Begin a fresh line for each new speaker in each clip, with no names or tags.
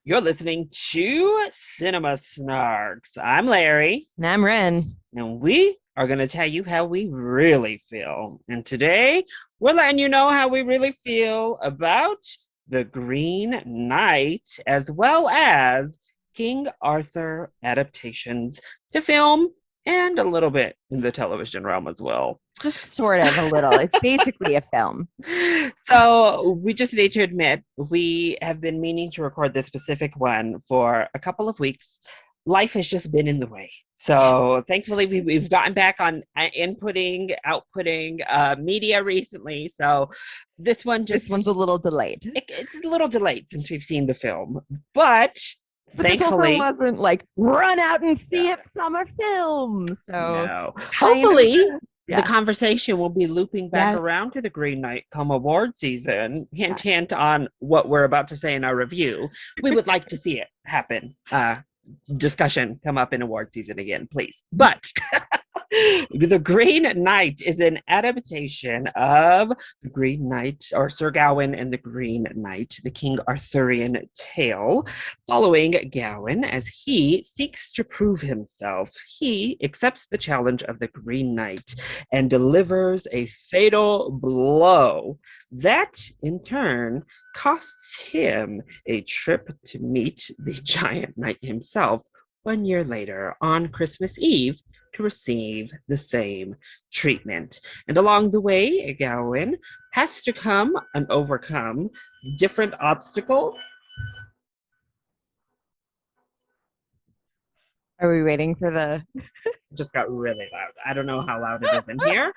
You're listening to Cinema Snarks. I'm Larry,
And I'm Ren.
and we are going to tell you how we really feel. And today, we're letting you know how we really feel about the Green Knight, as well as King Arthur adaptations to film and a little bit in the television realm as well.
Just sort of a little. It's basically a film.
So we just need to admit we have been meaning to record this specific one for a couple of weeks. Life has just been in the way. So thankfully we've gotten back on inputting, outputting media recently. So
This one's a little delayed.
it's a little delayed since we've seen the film, but
But this also
thankfully,
wasn't like run out and see it summer film. So
no.
kind of-
Hopefully,
yeah.
the conversation will be looping back
Yes.
around to the Green Knight come award season. Hint, hint on what we're about to say in our review. We would like to see it happen. Discussion come up in award season again, please. But the Green Knight is an adaptation of the Green Knight, or Sir Gawain and the Green Knight, the King Arthurian tale, following Gawain as he seeks to prove himself. He accepts the challenge of the Green Knight and delivers a fatal blow that, in turn, costs him a trip to meet the giant knight himself 1 year later on Christmas Eve to receive the same treatment. And along the way, Gawain has to come and overcome different obstacles.
Are we waiting for the
Just got really loud. I don't know how loud it is in here.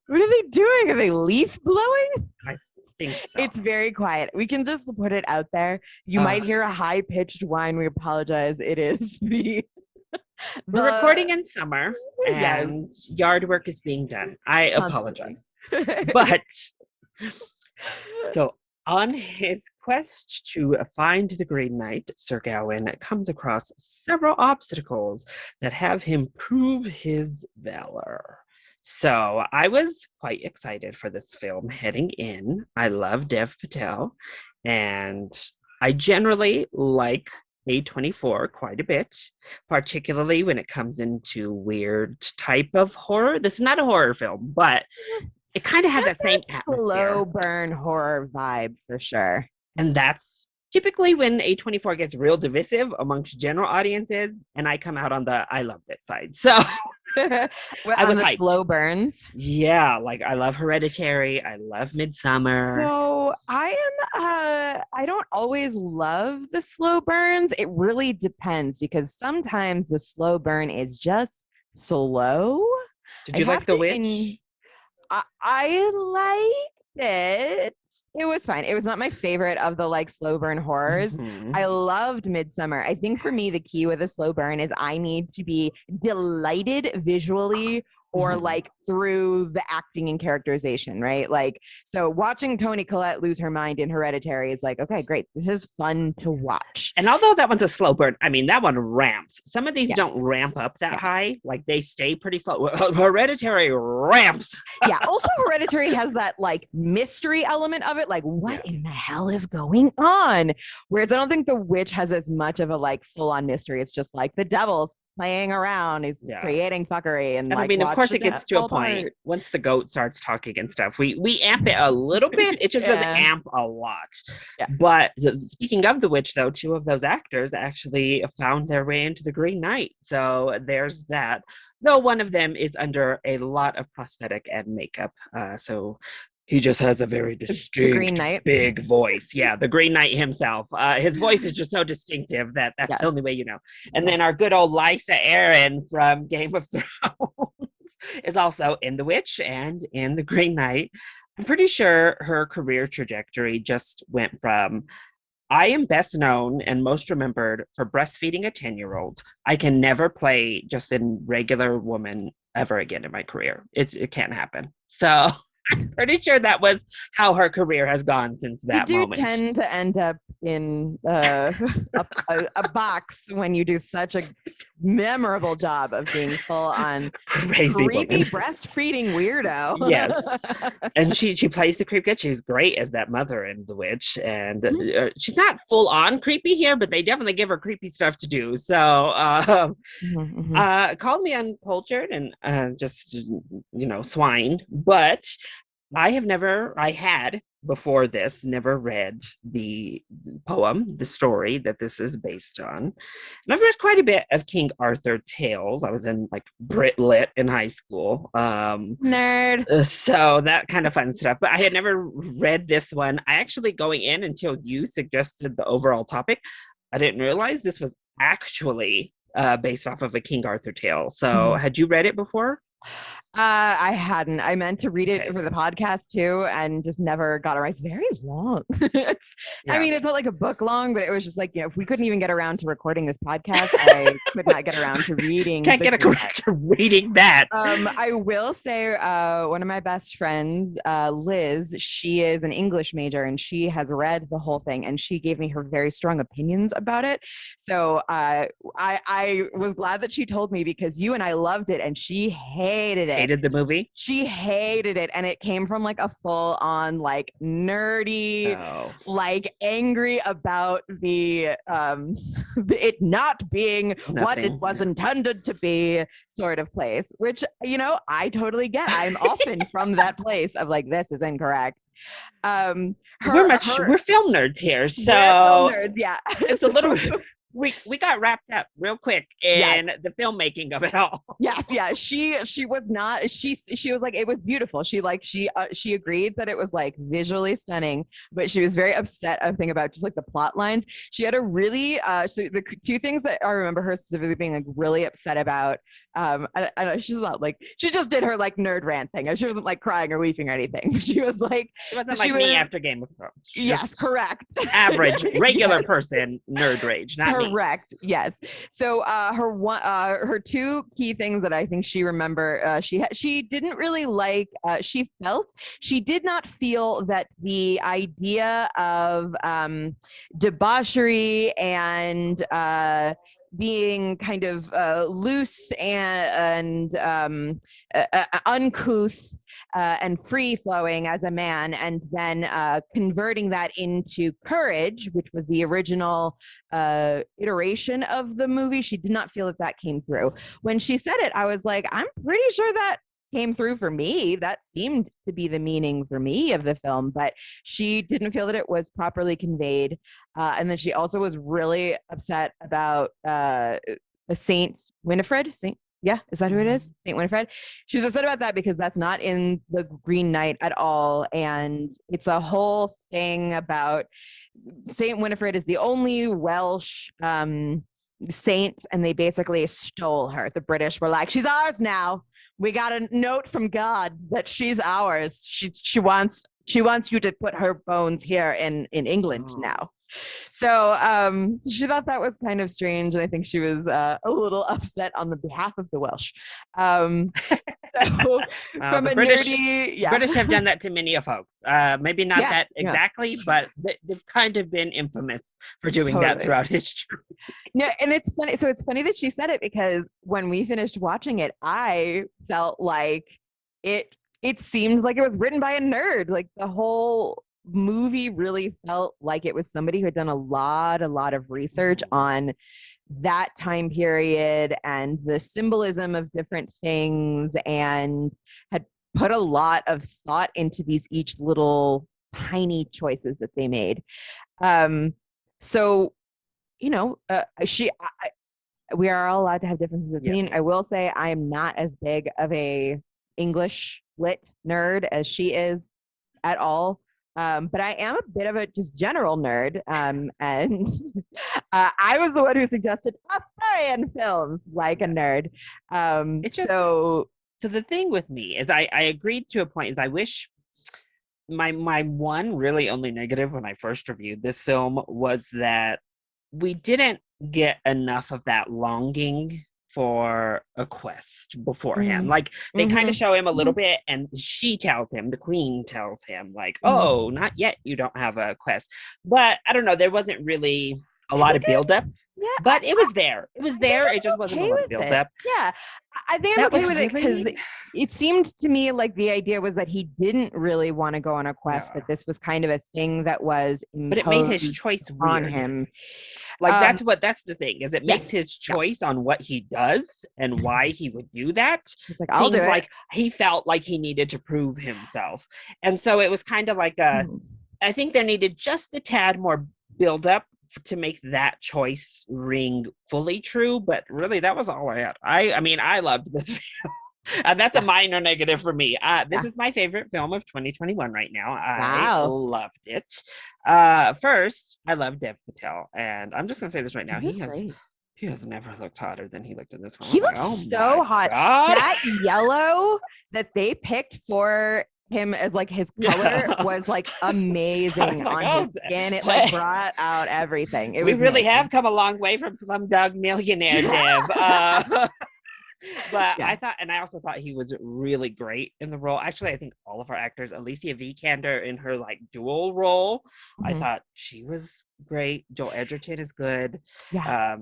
What are they doing? Are they leaf blowing?
I think so.
It's very quiet. We can just put it out there. You might hear a high-pitched whine. We apologize. It is
We're recording in summer and
Yes.
yard work is being done. I
Constantly.
apologize. But so on his quest to find the Green Knight, Sir Gawain comes across several obstacles that have him prove his valor. So I was quite excited for this film heading in. I love Dev Patel, and I generally like A24 quite a bit, particularly when it comes into weird type of horror. This is not a horror film, but it kind of had that same atmosphere.
Slow burn horror vibe for sure.
And that's typically when A24 gets real divisive amongst general audiences, and I come out on the I loved it side. So
Well,
I was
on the
hyped.
slow burns.
Yeah, like I love Hereditary, I love Midsummer.
So I don't always love the slow burns. It really depends because sometimes the slow burn is just slow.
Did you
I
like
have
The
to
Witch?
I liked it. It was fine. It was not my favorite of the like slow burn horrors.
Mhm.
I loved Midsummer. I think for me, the key with a slow burn is I need to be delighted visually or
Mhm.
like through the acting and characterization, right? Like, so watching Toni Collette lose her mind in Hereditary is like, okay, great. This is fun to watch.
And although that one's a slow burn, I mean, that one ramps. Some of these
Yes.
don't ramp up that
Yes.
high. Like they stay pretty slow. Hereditary ramps.
Yeah. Also, Hereditary has that like mystery element of it. Like, what in the hell is going on? Whereas I don't think The Witch has as much of a like full on mystery. It's just like the devil's playing around, he's creating fuckery, and
I
like,
mean, of course,
watch
it gets
it
to a
fall
point
apart.
once the goat starts talking and stuff. We amp it a little bit. It just doesn't
Yeah.
amp a lot.
Yeah.
But speaking of The Witch, though, two of those actors actually found their way into the Green Knight. So there's that. Though one of them is under a lot of prosthetic and makeup. So he just has a very
Green
distinct,
Knight.
big voice. Yeah, the Green Knight himself. His voice is just so distinctive that that's
Yes.
the only way you know. And then our good old Lysa Arryn from Game of Thrones is also in The Witch and in The Green Knight. I'm pretty sure her career trajectory just went from I am best known and most remembered for breastfeeding a 10-year-old. I can never play just a regular woman ever again in my career. It can't happen. So Pretty sure that was how her career has gone since
You
that
do
moment.
tend to end up in a box when you do such a memorable job of being full on
Crazy
creepy
woman.
breastfeeding weirdo.
Yes. And she plays the creep good. She's great as that mother in The Witch. And she's not full on creepy here, but they definitely give her creepy stuff to do. So called me uncultured and just, swine. But I had before this never read the poem, the story that this is based on. And I've read quite a bit of King Arthur tales. I was in like Brit Lit in high school.
Nerd.
So that kind of fun stuff. But I had never read this one. I actually, going in until you suggested the overall topic, I didn't realize this was actually based off of a King Arthur tale. So had you read it before?
I hadn't. I meant to read it for the podcast too, and just never got around. It's very long. I mean, it felt like a book long, but it was just like, if we couldn't even get around to recording this podcast, I could not get around to reading.
Can't get around to reading that.
I will say, one of my best friends, Liz, she is an English major, and she has read the whole thing, and she gave me her very strong opinions about it. So I was glad that she told me, because you and I loved it, and she hated it.
Hated the movie?
She hated it, and it came from like a full-on like nerdy, like angry about the it not being what it was intended to be sort of place, which I totally get. I'm often from that place of like, this is incorrect.
We're film nerds here, so
film nerds, yeah.
It's a little we got wrapped up real quick in the filmmaking of it all.
Yes, yeah. She was not. She was like, it was beautiful. She agreed that it was like visually stunning, but she was very upset, I think, about just like the plot lines. She had a really so the two things that I remember her specifically being like really upset about. I know she's not like, she just did her like nerd rant thing. She wasn't like crying or weeping or anything. She was like,
it wasn't like me after Game of Thrones.
Yes, correct.
Average, regular person, nerd rage, not me.
Correct. Yes. So her two key things that I think she remember, she didn't really like. She did not feel that the idea of debauchery and being kind of loose and uncouth and free flowing as a man, and then converting that into courage, which was the original iteration of the movie. She did not feel that came through. When she said it, I was like, I'm pretty sure that came through for me. That seemed to be the meaning for me of the film, but she didn't feel that it was properly conveyed. And then she also was really upset about Saint Winifred. Is that who it is? Saint Winifred. She was upset about that because that's not in the Green Knight at all. And it's a whole thing about Saint Winifred is the only Welsh saint, and they basically stole her. The British were like, she's ours now. We got a note from God that she's ours. She wants you to put her bones here in England now. So she thought that was kind of strange, and I think she was a little upset on the behalf of the Welsh. From a
British,
nerdy,
British have done that to many of folks. Maybe not that exactly, but they've kind of been infamous for doing that throughout history.
Yeah, and it's funny. So it's funny that she said it, because when we finished watching it, I felt like it seemed like it was written by a nerd. Like the whole movie really felt like it was somebody who had done a lot of research on that time period and the symbolism of different things, and had put a lot of thought into these each little tiny choices that they made. So we are all allowed to have differences of opinion. I will say I am not as big of a English lit nerd as she is at all. But I am a bit of a just general nerd. And I was the one who suggested Arthurian films like a nerd. So
the thing with me is I agreed to a point, is I wish my one really only negative when I first reviewed this film was that we didn't get enough of that longing for a quest beforehand.
Mm.
Like they kind
Mhm.
of show him a little
Mhm.
bit, and she tells him, the queen tells him, like,
Mhm.
"Oh, not yet. You don't have a quest." But I don't know. There wasn't really a
I
lot
think
of buildup,
yeah,
but it was there. It was
I think
there. It just
I'm
wasn't a
okay
lot of
with it.
buildup.
Yeah, I think I'm
That
okay
was
with it because
really,
it seemed to me like the idea was that he didn't really want to go on a quest,
yeah.
that this was kind of a thing that was
But it made his
imposed
choice
on
weird.
him.
Like
Um,
that's the thing, is it makes
yes.
his
Yeah.
choice on what he does and why he would do that
It's like, I'll do
seems
it.
like he felt like he needed to prove himself. And so it was kind of like a,
Mhm.
I think there needed just a tad more build up to make that choice ring fully true, but really that was all I had. I mean, I loved this film. That's a
Yeah.
minor negative for me. This
Yeah.
is my favorite film of 2021 right now. I
Wow.
loved it. First, I love Dev Patel, and I'm just gonna say this right now.
He was great.
He has never looked hotter than he looked in this film. I
He
was like,
looks
oh
so
my
hot.
god.
That yellow that they picked for him as like his color
Yeah.
was like
I was
amazing
like,
on
oh,
his skin. It like brought out everything. It
we
was
really have
amazing.
come a long way from Slumdog Millionaire, Dev. But
Yeah.
I thought, and I also thought he was really great in the role. Actually, I think all of our actors, Alicia Vikander in her like dual role, I
Mhm.
thought she was great. Joel Edgerton is good.
Yeah.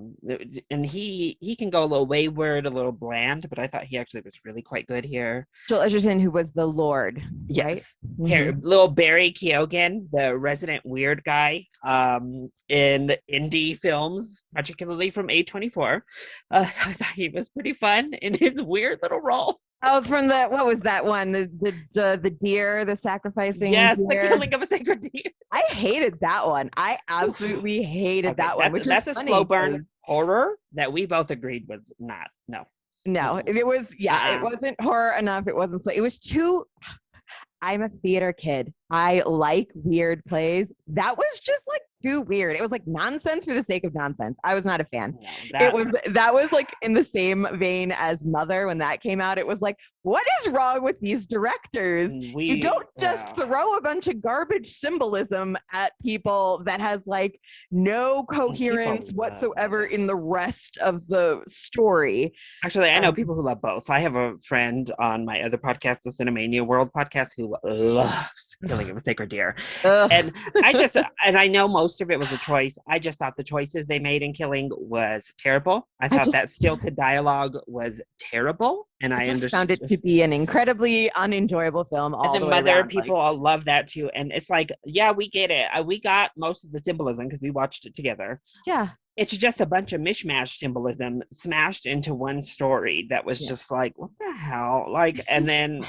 And he can go a little wayward, a little bland, but I thought he actually was really quite good here.
Joel Edgerton, who was the Lord, right?
Yes.
Mhm.
Little Barry Keoghan, the resident weird guy in indie films, particularly from A24. I thought he was pretty fun in his weird little role.
Oh, from the what was that one? The deer, the sacrificing
Yes, the
deer.
killing of a sacred deer.
I hated that one. I absolutely hated
Okay,
that one, which
that's
is
a slow
funny
burn
'cause
horror that we both agreed was not. No.
no,
Mm-mm.
it was yeah, it
Uh-uh.
wasn't horror enough. It wasn't so. It was too. I'm a theater kid. I like weird plays. That was just like too weird. It was like nonsense for the sake of nonsense. I was not a fan.
No,
It was that was like in the same vein as Mother when that came out. It was like, what is wrong with these directors? You don't just throw a bunch of garbage symbolism at people that has like no coherence whatsoever in the rest of the story.
Actually, I know people who love both. I have a friend on my other podcast, the Cinemania World podcast, who loves Killing of a Sacred Deer. And I know most of it was a choice. I just thought the choices they made in Killing was terrible. I thought that stilted dialogue was terrible. And I
just
understood.
found it to be an incredibly unenjoyable film all
And
the
the
way
Mother
around.
people all love that too. And it's like, yeah, we get it. We got most of the symbolism because we watched it together.
Yeah.
It's just a bunch of mishmash symbolism smashed into one story that was just like, what the hell? Like, and then,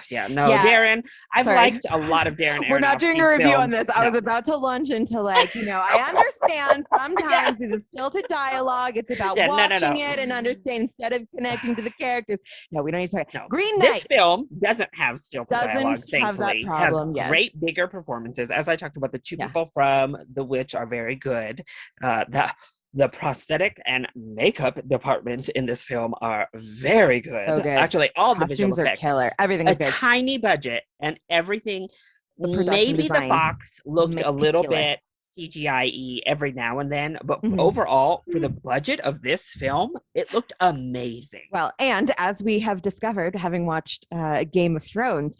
Darren, I've liked a lot of Darren Aronofsky's
We're not doing a review
films.
on this. I was about to launch into like, I understand sometimes it's stilted dialogue. It's about watching it and understanding instead of connecting to the characters. No, we don't need to talk.
No.
Green Knight.
This film doesn't have stilted dialogue, thankfully.
Have that problem,
has great bigger performances. As I talked about, the two people from The Witch are very good. The prosthetic and makeup department in this film are very good.
So good.
Actually, all the visual
Costumes are
effects.
killer. Everything is good.
Tiny budget and everything.
Maybe
the fox looked a little bit CGI-y every now and then, but overall, for the budget of this film, it looked amazing.
Well, and as we have discovered, having watched Game of Thrones,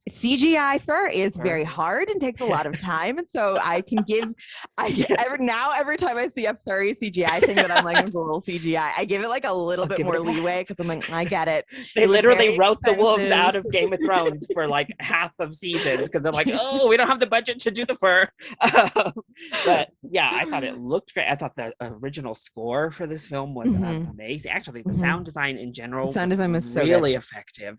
CGI fur is very hard and takes a lot of time. And so I can every time I see a furry CGI thing that I'm like, it's a little CGI, I give it like a little bit more leeway because I'm like, I get it.
They literally wrote the wolves out of Game of Thrones for like half of seasons because they're like, oh, we don't have the budget to do the fur. But yeah, I thought it looked great. I thought the original score for this film was amazing. Actually, the sound design in general was so really effective.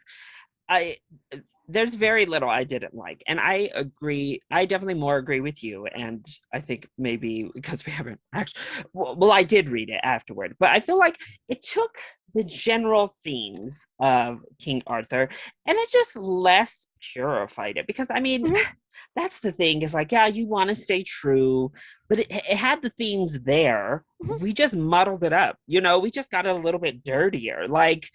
There's very little I didn't like. And I agree. I definitely more agree with you. And I think maybe because we haven't actually, well, I did read it afterward, but I feel like it took the general themes of King Arthur and it just less purified it. Because I mean, that's the thing is like, yeah, you want to stay true, but it had the themes there. We just muddled it up. We just got it a little bit dirtier. Like,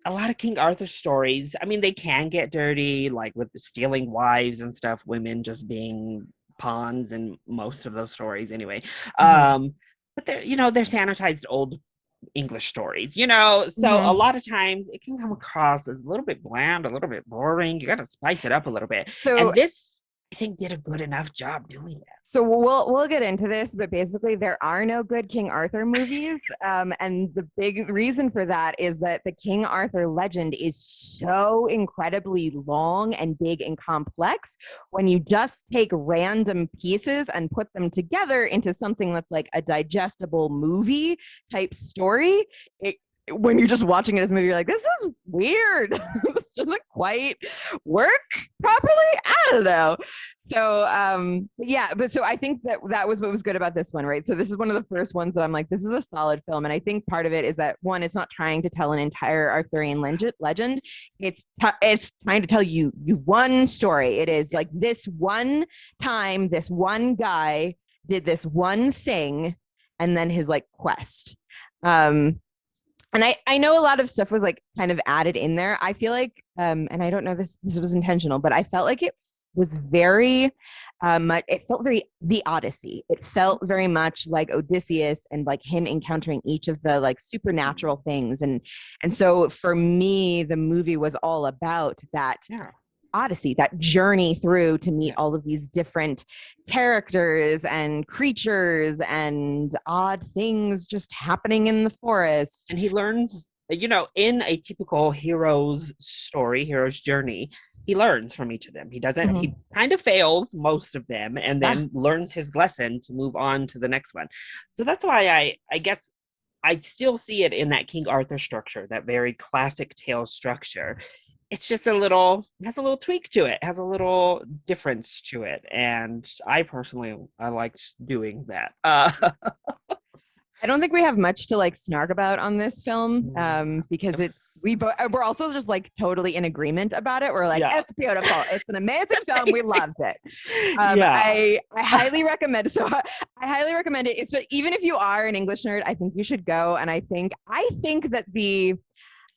a lot of King Arthur stories, I mean, they can get dirty, like with stealing wives and stuff, women just being pawns in most of those stories anyway. But they're sanitized old English stories, you know? So a lot of times it can come across as a little bit bland, a little bit boring. You got to spice it up a little bit.
So
and this, I think, did a good enough job doing that.
So we'll get into this, but basically there are no good King Arthur movies, and the big reason for that is that the King Arthur legend is so incredibly long and big and complex. When you just take random pieces and put them together into something that's like a digestible movie type story, when you're just watching it as a movie, you're like, this is weird. This doesn't quite work properly. I don't know. So so I think that was what was good about this one, right? So this is one of the first ones that I'm like, this is a solid film. And I think part of it is that, one, it's not trying to tell an entire Arthurian legend. It's trying to tell you one story. It is like, this one time, this one guy did this one thing, and then his like quest. And I know a lot of stuff was like kind of added in there. I feel like, and I don't know this was intentional, but I felt like it was very it felt very the Odyssey. It felt very much like Odysseus and like him encountering each of the like supernatural things. And so for me, the movie was all about that. Yeah. Odyssey, that journey through to meet all of these different characters and creatures and odd things just happening in the forest.
And he learns, you know, in a typical hero's story, hero's journey, he learns from each of them. He doesn't, he kind of fails most of them and then learns his lesson to move on to the next one. So that's why I guess I still see it in that King Arthur structure, that very classic tale structure. It's just has a little tweak to it, has a little difference to it. And I personally, I liked doing that.
I don't think we have much to like snark about on this film because we're also just like totally in agreement about it. We're like, it's beautiful. It's an amazing film. We loved it. I highly recommend it. So I highly recommend it. But even if you are an English nerd, I think you should go. And I think that the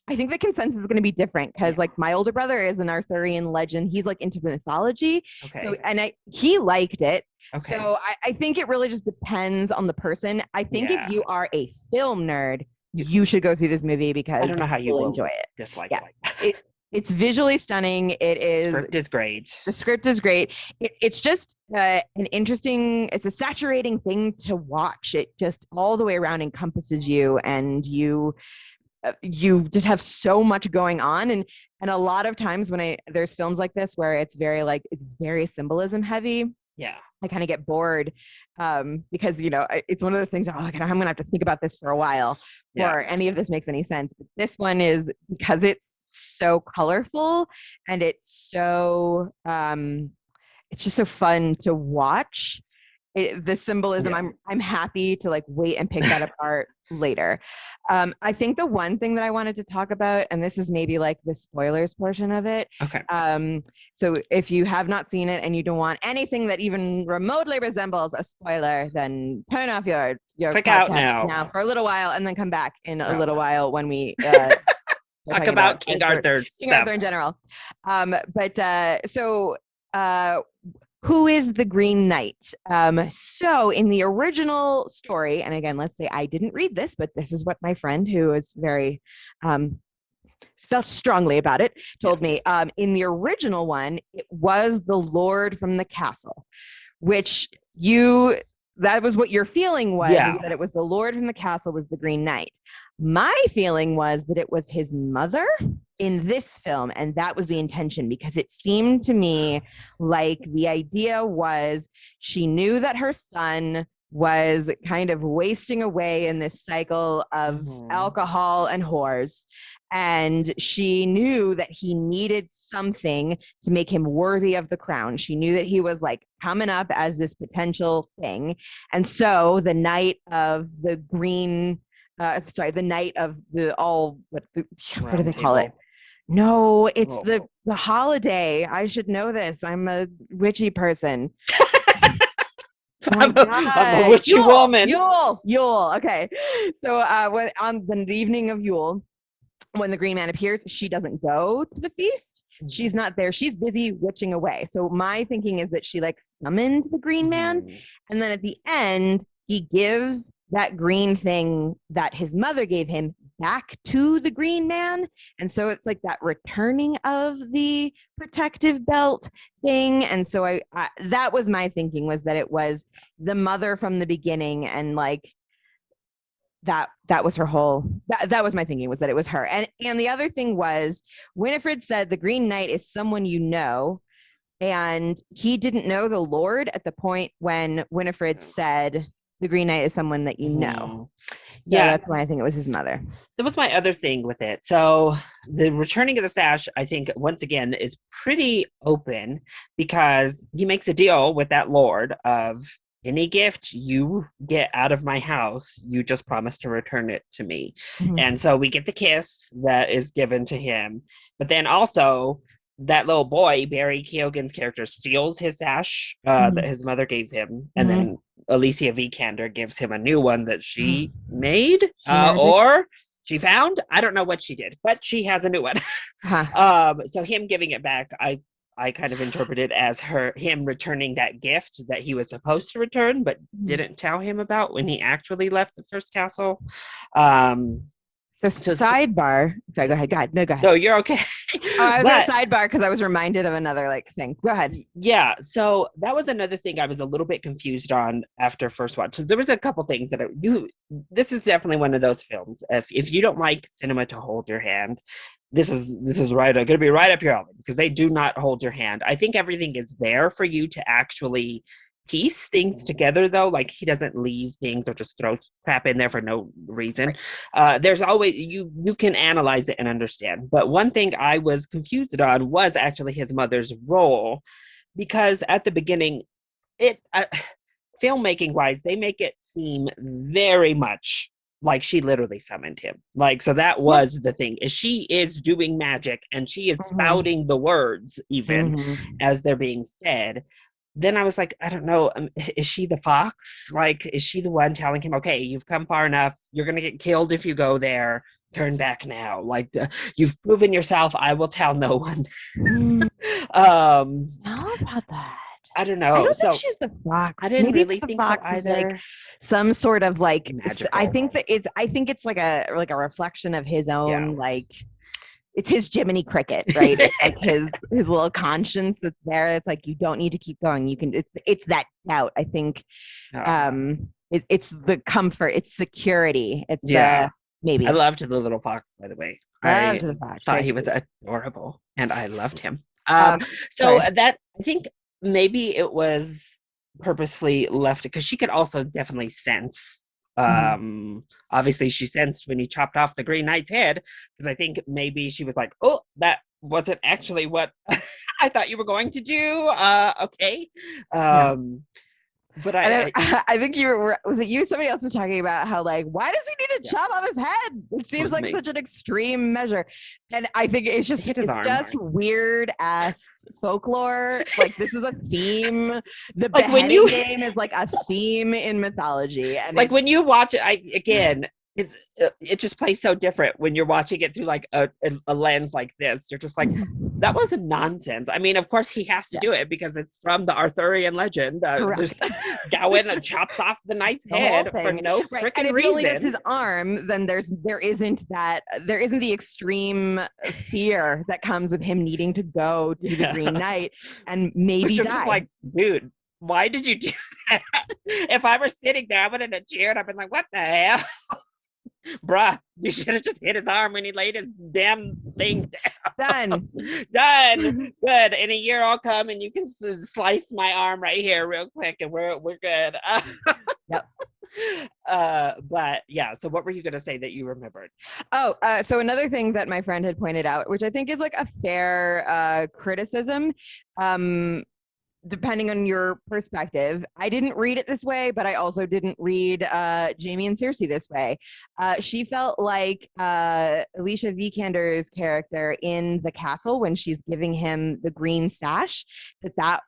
consensus is going to be different because like my older brother is an Arthurian legend. He's like into mythology. Okay. So, and he liked it. Okay. So I think it really just depends on the person. I think if you are a film nerd, you should go see this movie because I don't know how you will enjoy it.
Dislike it like that.
It's visually stunning. It is.
The script is great.
The script is great. It's just an interesting, it's a saturating thing to watch. It just all the way around encompasses you, and you just have so much going on. And a lot of times when there's films like this where it's very symbolism heavy. Yeah. I kind of get bored because, you know, it's one of those things, I'm going to have to think about this for a while before any of this makes any sense. But this one is, because it's so colorful and it's so, it's just so fun to watch. The symbolism, I'm happy to like wait and pick that apart later. I think the one thing that I wanted to talk about, and this is maybe like the spoilers portion of it. Okay. So if you have not seen it and you don't want anything that even remotely resembles a spoiler, then turn off your
click out now
for a little while, and then come back in a little while when we
talk about King Arthur
in general. Who is the Green Knight? So in the original story, and again, let's say I didn't read this, but this is what my friend, who is very felt strongly about it, told me. In the original one, it was the Lord from the castle, which that was what your feeling was, is that it was the Lord from the castle was the Green Knight. My feeling was that it was his mother in this film, and that was the intention, because it seemed to me like the idea was she knew that her son was kind of wasting away in this cycle of alcohol and whores, and she knew that he needed something to make him worthy of the crown. She knew that he was like coming up as this potential thing, and so the night of the green the night of what do they call it? No, it's the holiday. I should know this. I'm a witchy person.
I'm a witchy woman.
Yule. Okay. So on the evening of Yule, when the Green Man appears, she doesn't go to the feast. She's not there. She's busy witching away. So my thinking is that she like summoned the Green Man, and then at the end, he gives that green thing that his mother gave him back to the green man. And so it's like that returning of the protective belt thing. And so I that was my thinking, was that it was the mother from the beginning, and like that was her whole that was my thinking, was that it was her. And the other thing was, Winifred said the Green Knight is someone you know, and he didn't know the Lord at the point when Winifred said the Green Knight is someone that you know. So that's why I think it was his mother.
That was my other thing with it. So the returning of the sash, I think, once again, is pretty open, because he makes a deal with that Lord of, any gift you get out of my house, you just promise to return it to me. Mm-hmm. And so we get the kiss that is given to him. But then also, that little boy, Barry Keoghan's character, steals his sash that his mother gave him. And then Alicia Vikander gives him a new one that she made or she found. I don't know what she did, but she has a new one. So him giving it back, I kind of interpreted as him returning that gift that he was supposed to return, but didn't tell him about when he actually left the first castle.
So sidebar. Sorry, go ahead. No, go ahead.
No, you're okay.
I was going to sidebar because I was reminded of another thing. Go ahead.
Yeah. So that was another thing I was a little bit confused on after first watch. So there was a couple things that this is definitely one of those films. If you don't like cinema to hold your hand, this is right. Going to be right up your alley, because they do not hold your hand. I think everything is there for you to actually piece things together, though. Like, he doesn't leave things or just throw crap in there for no reason. There's always, you can analyze it and understand. But one thing I was confused on was actually his mother's role, because at the beginning, filmmaking wise, they make it seem very much like she literally summoned him. Like, so that was the thing, is she is doing magic and she is spouting the words even as they're being said. Then I was like, I don't know, is she the fox? Like, is she the one telling him, okay, you've come far enough, you're going to get killed if you go there, turn back now. Like, you've proven yourself, I will tell no one.
How about that?
I don't know.
I don't think she's the fox.
I didn't really think so either.
Like some sort of like
magical.
I think it's like a reflection of his own like, it's his Jiminy Cricket, right? It's like his little conscience that's there. It's like, you don't need to keep going. You can. It's that doubt. I think. It's the comfort. It's security. It's maybe.
I loved the little fox, by the way.
I loved the fox.
Thought he was adorable, and I loved him. So that, I think maybe it was purposefully left, because she could also definitely sense. Obviously she sensed when he chopped off the Green Knight's head, because I think maybe she was like, oh, that wasn't actually what I thought you were going to do. Okay. But
I think was it you? Somebody else was talking about how, like, why does he need to chop off his head? It seems like such an extreme measure. And I think it's just weird ass folklore. Like, this is a theme. The like beheading game is like a theme in mythology. And
like when you watch it, it just plays so different when you're watching it through like a lens like this. You're just like, that was nonsense. I mean, of course he has to do it because it's from the Arthurian legend. Gawain chops off the knight's head for no freaking reason. Only that's his
arm, then there isn't the extreme fear that comes with him needing to go to the Green Knight and maybe die.
Just like, dude, why did you do that? If I were sitting there, I would have cheered up and like, what the hell? Bruh, you should have just hit his arm when he laid his damn thing down. Done. Good. In a year I'll come and you can slice my arm right here real quick and we're good.
Yep.
But yeah, so what were you going to say that you remembered?
So another thing that my friend had pointed out, which I think is like a fair criticism, depending on your perspective. I didn't read it this way, but I also didn't read Jamie and Cersei this way. She felt like Alicia Vikander's character in the castle, when she's giving him the green sash, that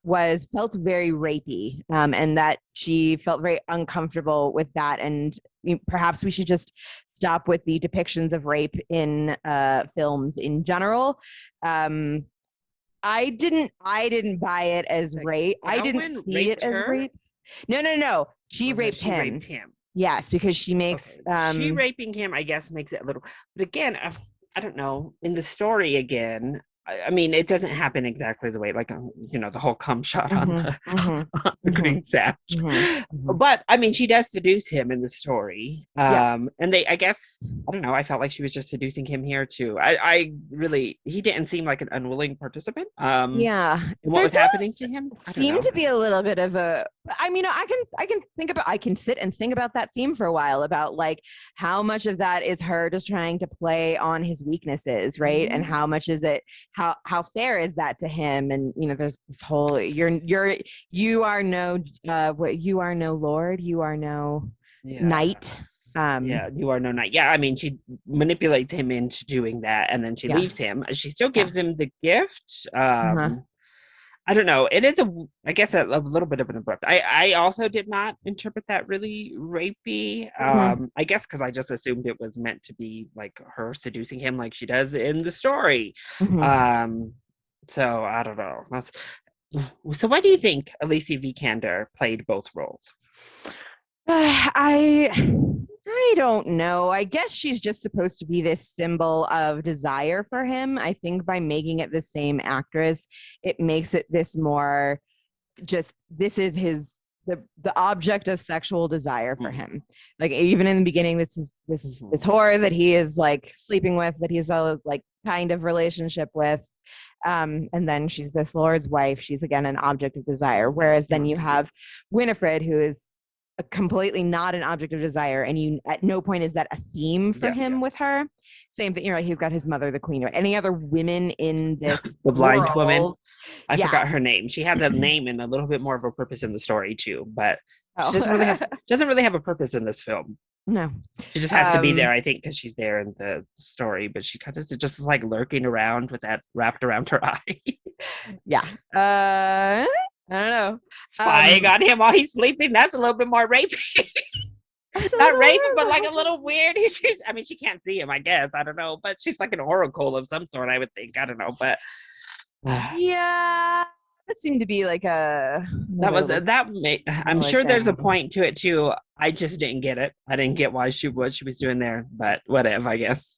felt very rapey, and that she felt very uncomfortable with that. And perhaps we should just stop with the depictions of rape in films in general. I didn't buy it as rape. I didn't see it as rape. No. She raped him. Yes, because she makes
She raping him, I guess, makes it a little. But again, I don't know. In the story, again, I mean, it doesn't happen exactly the way, like, the whole cum shot on on the green sash. But I mean, she does seduce him in the story. And I guess, I don't know. I felt like she was just seducing him here too. I really, he didn't seem like an unwilling participant.
Yeah,
and what was happening to him
seemed to be a little bit of a. I mean, I can sit and think about that theme for a while, about like how much of that is her just trying to play on his weaknesses, right? And how much is it, how fair is that to him? And there's this whole you are no you are no lord, you are no knight.
You are no knight. Yeah, I mean, she manipulates him into doing that, and then she leaves him. She still gives him the gift. I don't know. It is I guess a little bit of an abrupt. I also did not interpret that really rapey. I guess because I just assumed it was meant to be like her seducing him like she does in the story. So I don't know. So why do you think Alicia Vikander played both roles?
I don't know. I guess she's just supposed to be this symbol of desire for him. I think by making it the same actress, it makes it this more just, this is the object of sexual desire for him. Like even in the beginning, this is this whore that he is like sleeping with, that he's a like kind of relationship with. And then she's this lord's wife. She's again an object of desire. Whereas then you have Winifred, who is completely not an object of desire, and you at no point is that a theme for him with her. Same thing, he's got his mother, the queen, or any other women in this
the blind woman. I forgot her name. She has a name and a little bit more of a purpose in the story too, but she doesn't really have a purpose in this film.
No,
she just has to be there, I think, because she's there in the story, but she kind of just like lurking around with that wrapped around her eye.
I don't know.
Spying on him while he's sleeping, that's a little bit more rapey. Not rapey, but like a little weird. I mean, she can't see him, I guess. I don't know, but she's like an oracle of some sort, I would think. I don't know, but
yeah, that seemed to be like
I'm sure there's a point to it too. I just didn't get it. I didn't get what she was doing there, but whatever, I guess.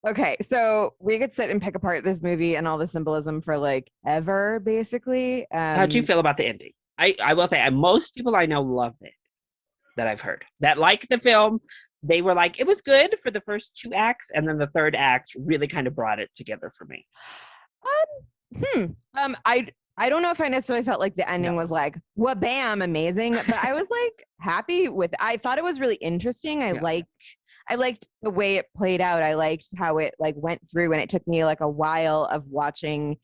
Okay, so we could sit and pick apart this movie and all the symbolism for like ever, basically.
How'd you feel about the ending? I will say, most people I know loved it, that I've heard, that like the film. They were like, it was good for the first 2 acts, and then the third act really kind of brought it together for me.
I don't know if I necessarily felt like the ending was like, what, bam, amazing, but I was like happy with. I thought it was really interesting. I liked the way it played out. I liked how it like went through, and it took me like a while of watching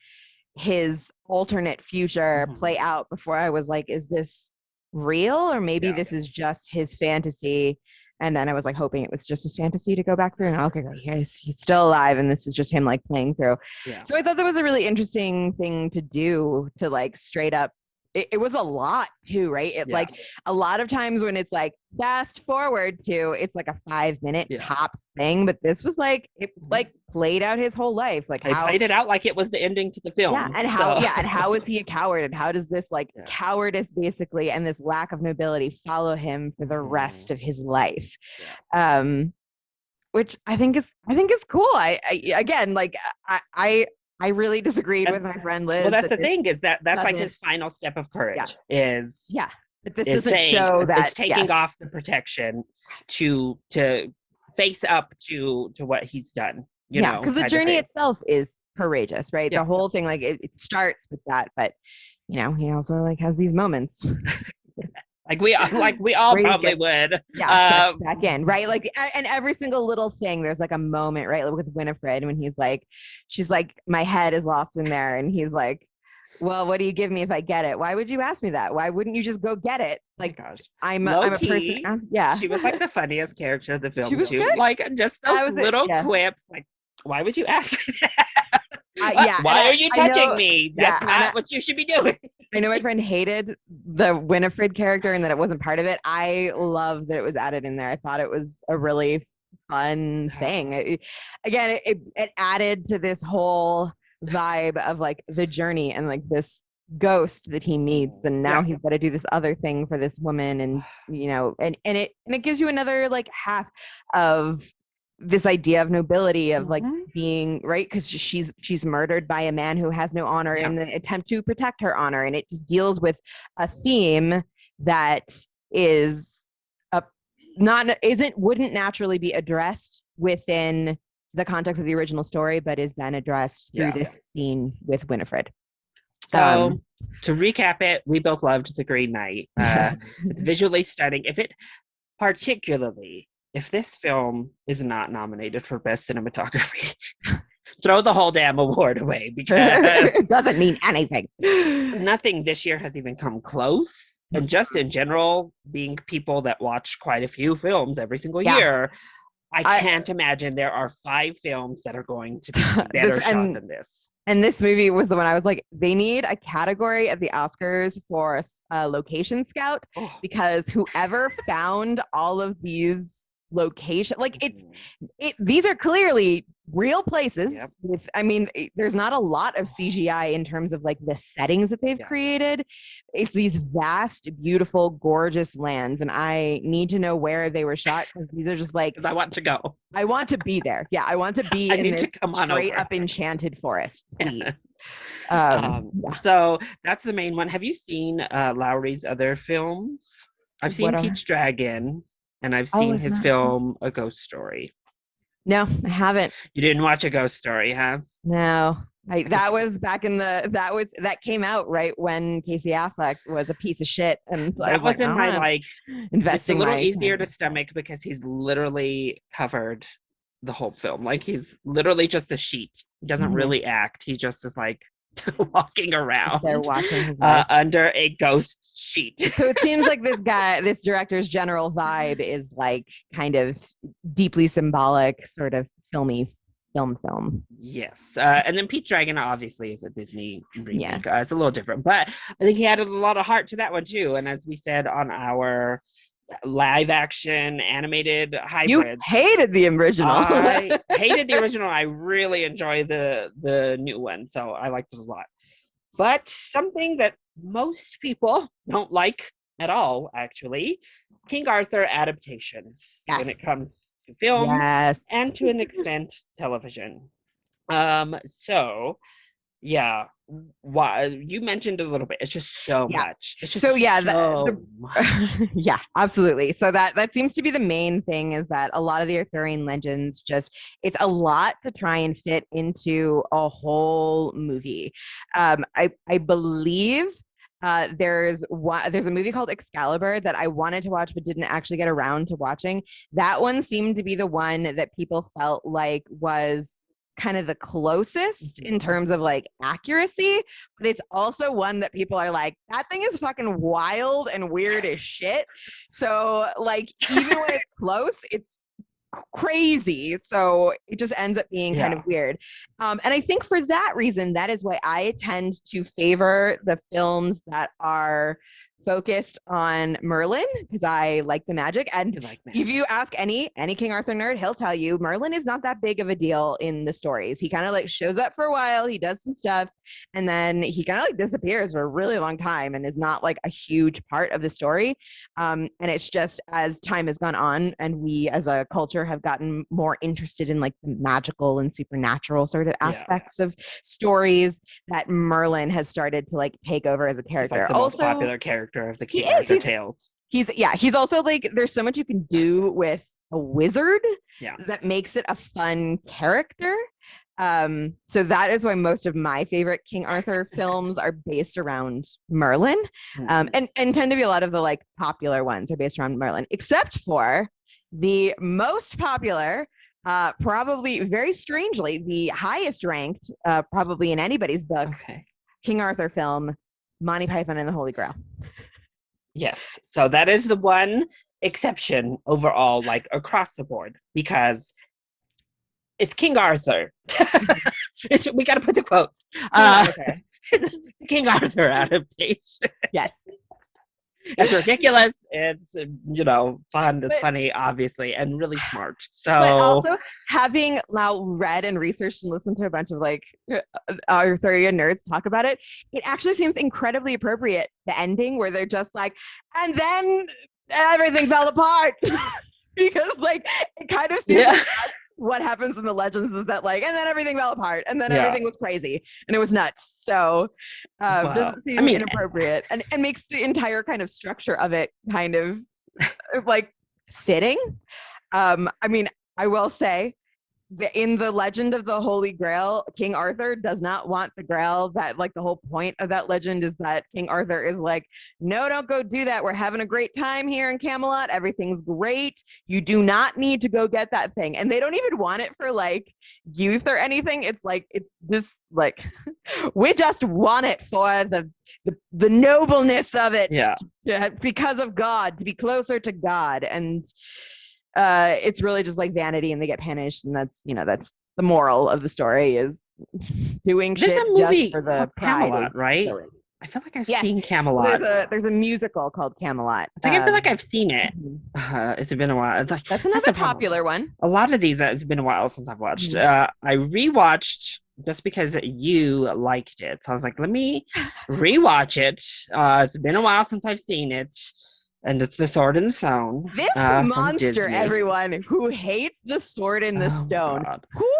his alternate future play out before I was like, is this real, or maybe this is just his fantasy? And then I was like hoping it was just his fantasy to go back through, and okay, great, he's still alive, and this is just him like playing through. So I thought that was a really interesting thing to do, to like straight up. It was a lot too, right? Like a lot of times when it's like fast forward to, it's like a 5-minute tops thing, but this was like, it like played out his whole life. Like
how played it out like it was the ending to the film.
And how is he a coward, and how does this like cowardice basically and this lack of nobility follow him for the rest of his life? Which I think is cool. I again, like I really disagreed with my friend Liz.
Well, that's the thing, is that's like his final step of courage.
But this doesn't show that
it's taking off the protection to face up to what he's done. You know,
because the journey itself is courageous, right? The whole thing, like it starts with that, but he also like has these moments.
Like we all probably would.
Back in, right? Like, and every single little thing, there's like a moment, right? Like with Winifred, when he's like, she's like, my head is lost in there, and he's like, well, what do you give me if I get it? Why would you ask me that? Why wouldn't you just go get it? Like, I'm a person.
She was like the funniest character of the film.
She was
too.
good.
Like just those little quips. Like, why would you ask me that? Why are you touching me? That's not what you should be doing.
I know my friend hated the Winifred character and that it wasn't part of it. I love that it was added in there. I thought it was a really fun thing. It added to this whole vibe of like the journey and like ghost that he meets, and now
Yeah.
he's got to do this other thing for this woman, and it gives you another like half of this idea of nobility, of like being right, because she's murdered by a man who has no honor in the attempt to protect her honor, and it just deals with a theme that wouldn't naturally be addressed within the context of the original story, but is then addressed through this scene with Winifred.
So to recap it, we both loved The Green Knight. It's visually stunning. Particularly if this film is not nominated for Best Cinematography, throw the whole damn award away, because
it doesn't mean anything.
Nothing this year has even come close. And just in general, being people that watch quite a few films every single year, I can't imagine there are 5 films that are going to be better shot than this.
And this movie was the one I was like, they need a category at the Oscars for a location scout, because whoever found all of these locations, like these are clearly real places with, I mean, there's not a lot of CGI in terms of like the settings that they've created. It's these vast, beautiful, gorgeous lands, and I need to know where they were shot, because these are just like,
I want to go.
I want to be there. Yeah, I want to be in this straight up enchanted forest, please.
So that's the main one. Have you seen Lowry's other films? I've seen Peach Dragon, and I've seen his film A Ghost Story.
No, I haven't.
You didn't watch A Ghost Story, huh?
No. That was back in that came out right when Casey Affleck was a piece of shit, and
that was in my like
investing.
It's a little easier to stomach because he's literally covered the whole film. Like he's literally just a sheet. He doesn't really act. He just is like walking around under a ghost sheet.
So it seems like this director's general vibe is like kind of deeply symbolic, sort of filmy film.
Yes. And then Peach Dragon obviously is a Disney remake. It's a little different, but I think he added a lot of heart to that one too. And as we said on our live action animated hybrids,
you hated the original.
I hated the original. I really enjoy the new one, so I liked it a lot. But something that most people don't like at all, actually, King Arthur adaptations when it comes to film and to an extent television. So yeah, why you mentioned a little bit, it's just so much. It's just much.
Yeah, absolutely. So that seems to be the main thing, is that a lot of the Arthurian legends, it's a lot to try and fit into a whole movie. I believe there's a movie called Excalibur that I wanted to watch but didn't actually get around to watching. That one seemed to be the one that people felt like was kind of the closest in terms of like accuracy, but it's also one that people are like, that thing is fucking wild and weird as shit. So like, even when it's close, it's crazy. So it just ends up being kind of weird. And I think for that reason, that is why I tend to favor the films that are focused on Merlin, because I like the magic. And if you ask any King Arthur nerd, he'll tell you Merlin is not that big of a deal in the stories. He kind of like shows up for a while, he does some stuff, and then he kind of like disappears for a really long time and is not like a huge part of the story. And it's just as time has gone on and we as a culture have gotten more interested in like the magical and supernatural sort of aspects of stories, that Merlin has started to like take over as a character.
Like the most popular character of the King Arthur tales.
He's also like, there's so much you can do with a wizard that makes it a fun character. So that is why most of my favorite King Arthur films are based around Merlin, and tend to be a lot of the like popular ones are based around Merlin, except for the most popular, probably very strangely the highest ranked, probably in anybody's book, King Arthur film, Monty Python and the Holy Grail.
Yes. So that is the one exception overall, like across the board, because it's King Arthur. We got to put the quotes. King Arthur adaptation.
Yes.
It's ridiculous. It's fun. It's funny, obviously, and really smart. So,
but also having now read and researched and listened to a bunch of Arthurian nerds talk about it, it actually seems incredibly appropriate. The ending where they're just like, and then everything fell apart because it kind of seems like what happens in the legends is that and then everything fell apart and then everything was crazy and it was nuts. So doesn't seem inappropriate and makes the entire kind of structure of it kind of fitting. I will say in the legend of the Holy Grail, King Arthur does not want the Grail. That the whole point of that legend is that King Arthur is no, don't go do that. We're having a great time here in Camelot. Everything's great. You do not need to go get that thing. And they don't even want it for youth or anything. It's this we just want it for the nobleness of it. Because of God, to be closer to God. And it's really just vanity and they get punished, and that's the moral of the story is doing shit just for the
Camelot, right? I feel like I've seen Camelot.
There's a musical called Camelot.
I feel like I've seen it. It's been a while.
That's another popular one.
A lot of these, it's been a while since I've watched. I rewatched just because you liked it. So I was like, let me rewatch it. It's been a while since I've seen it. And it's The Sword in the Stone.
This monster, everyone, who hates The Sword in the Stone.
God.
Who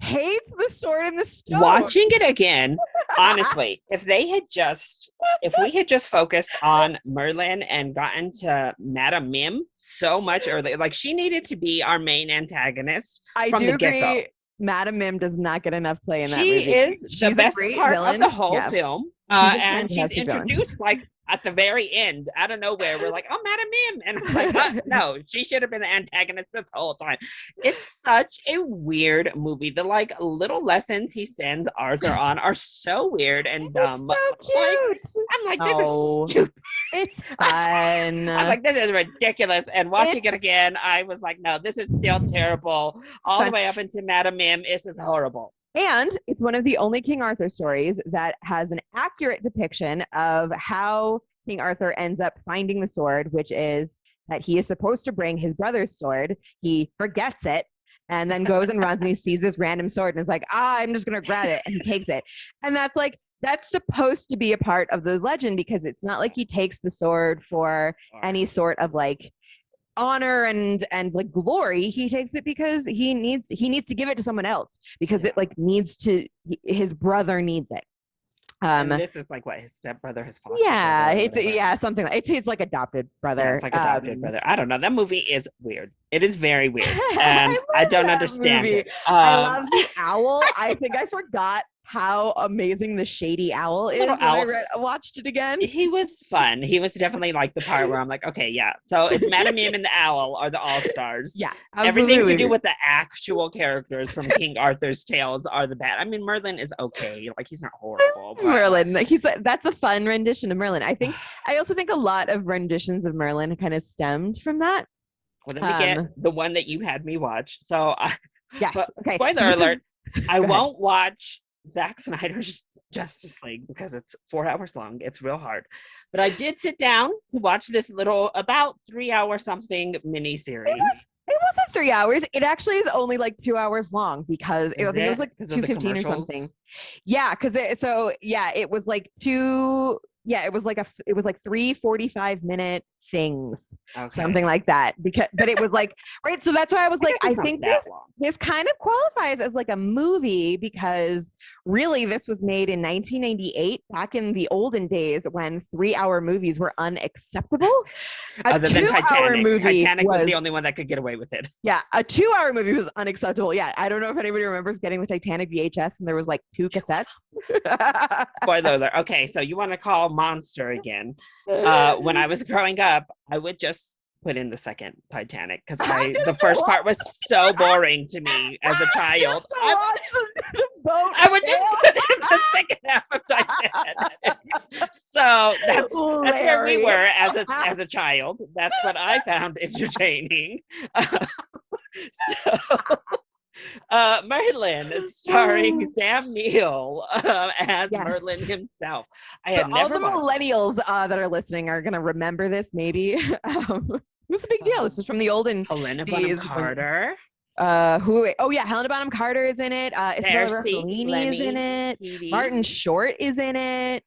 hates The Sword in the Stone?
Watching it again, honestly, if we had just focused on Merlin and gotten to Madame Mim so much earlier, she needed to be our main antagonist.
I do agree. Madame Mim does not get enough play in that movie.
She's the best part of the whole film. And she's introduced at the very end, out of nowhere, we're like, oh, Madame Mim. And I'm like, no, she should have been the antagonist this whole time. It's such a weird movie. The little lessons he sends Arthur on are so weird and dumb.
It's so cute.
I'm like, this is stupid.
It's fun.
I'm like, this is ridiculous. And watching it again, I was like, no, this is still terrible. All the way up into Madame Mim, this is horrible.
And it's one of the only King Arthur stories that has an accurate depiction of how King Arthur ends up finding the sword, which is that he is supposed to bring his brother's sword. He forgets it and then goes and runs and he sees this random sword and is like, I'm just going to grab it. And he takes it. And that's supposed to be a part of the legend because it's not like he takes the sword for any sort of honor and glory. He takes it because he needs to give it to someone else because it his brother needs it.
And this is what his stepbrother, his foster
it's something it's adopted brother.
Yeah, it's adopted brother. I don't know. That movie is weird. It is very weird, and I don't understand it.
I love the owl. I think I forgot how amazing the shady owl is when I watched it again.
He was fun. He was definitely the part where I'm like, okay, yeah. So it's Madame Mim and the owl are the all-stars.
Yeah, absolutely.
Everything to do with the actual characters from King Arthur's tales are the bad. I mean, Merlin is okay. He's not horrible. But...
Merlin, that's a fun rendition of Merlin. I also think a lot of renditions of Merlin kind of stemmed from that.
Well, then we get the one that you had me watch. So,
yes. Okay.
Spoiler alert. I won't watch Zack Snyder's Justice League because it's 4 hours long. It's real hard. But I did sit down to watch this little about 3 hour something mini series.
It wasn't 3 hours. It actually is only 2 hours long because I think it was 2:15 or something. Yeah, because it was two. Yeah, it was it was 3 45-minute things, something like that. But it was right. So that's why I was I think this kind of qualifies as a movie because really this was made in 1998, back in the olden days when 3 hour movies were unacceptable.
Other than Titanic. Titanic was the only one that could get away with it.
Yeah, a 2 hour movie was unacceptable. Yeah, I don't know if anybody remembers getting the Titanic VHS and there was 2 cassettes.
Spoiler alert. Okay, so you want to call Monster again. When I was growing up, I would just put in the second Titanic because the first part was so boring to me as a child.
Just to watch the boat.
I would just put in the second half of Titanic. So that's where we were as a child. That's what I found entertaining. Merlin, starring Sam Neill as
Yes.
Merlin himself. I
So
have
all
never
the millennials that are listening are going to remember this, maybe. It's a big deal. This is from the olden
Helena Bonham
days.
Carter.
Helena Bonham Carter is in it. Isabella
Cersei,
Rossellini is in
Lenny,
it.
Petey.
Martin Short is in it.